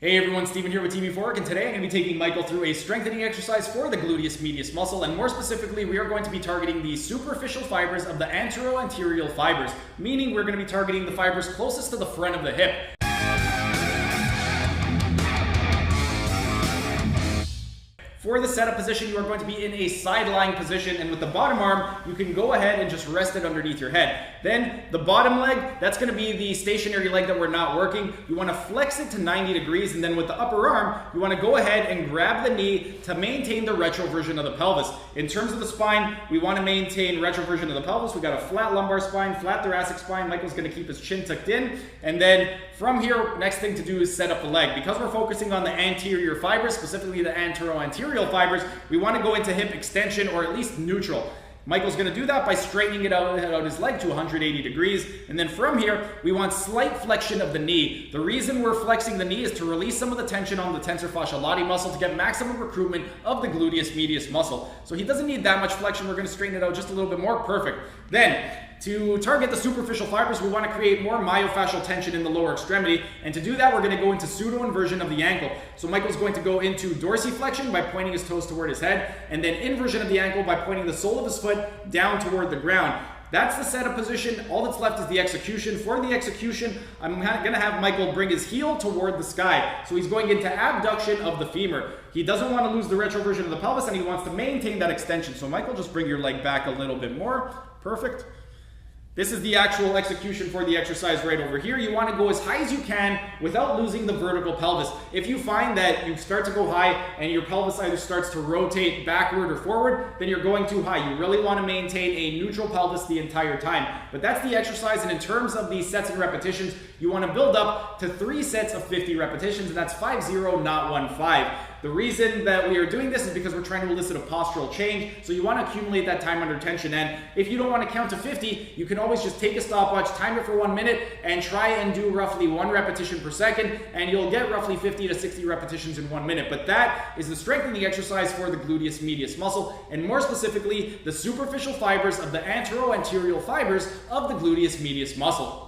Hey everyone, Steven here with Team Euphoric, and today I'm going to be taking Michael through a strengthening exercise for the gluteus medius muscle, and more specifically, we are going to be targeting the superficial fibers of the antero-anterior fibers, meaning we're going to be targeting the fibers closest to the front of the hip. For the setup position, you are going to be in a side lying position, and with the bottom arm, you can go ahead and just rest it underneath your head. Then the bottom leg, that's going to be the stationary leg that we're not working. You want to flex it to 90 degrees, and then with the upper arm, you want to go ahead and grab the knee to maintain the retroversion of the pelvis. In terms of the spine, we want to maintain retroversion of the pelvis. We got a flat lumbar spine, flat thoracic spine. Michael's going to keep his chin tucked in, and then from here, next thing to do is set up the leg. Because we're focusing on the anterior fibers, specifically the antero-anterior fibers, we want to go into hip extension or at least neutral. Michael's going to do that by straightening out his leg to 180 degrees, and then from here we want slight flexion of the knee. The reason we're flexing the knee is to release some of the tension on the tensor fasciae lati muscle to get maximum recruitment of the gluteus medius muscle. So he doesn't need that much flexion. We're going to straighten it out just a little bit more. Perfect. Then to target the superficial fibers, we want to create more myofascial tension in the lower extremity, and to do that we're going to go into pseudo-inversion of the ankle. So Michael's going to go into dorsiflexion by pointing his toes toward his head, and then inversion of the ankle by pointing the sole of his foot down toward the ground. That's the setup position. All that's left is the execution. For the execution, I'm going to have Michael bring his heel toward the sky. So he's going into abduction of the femur. He doesn't want to lose the retroversion of the pelvis, and he wants to maintain that extension. So Michael, just bring your leg back a little bit more. Perfect. This is the actual execution for the exercise right over here. You want to go as high as you can without losing the vertical pelvis. If you find that you start to go high and your pelvis either starts to rotate backward or forward, then you're going too high. You really want to maintain a neutral pelvis the entire time. But that's the exercise, and in terms of the sets and repetitions, you want to build up to 3 sets of 50 repetitions, and that's 5-0, not 1-5. The reason that we are doing this is because we're trying to elicit a postural change, so you want to accumulate that time under tension. And if you don't want to count to 50, you can always just take a stopwatch, time it for 1 minute, and try and do roughly 1 repetition per second, and you'll get roughly 50 to 60 repetitions in 1 minute. But that is the strengthening exercise for the gluteus medius muscle, and more specifically, the superficial fibers of the antero-anterior fibers of the gluteus medius muscle.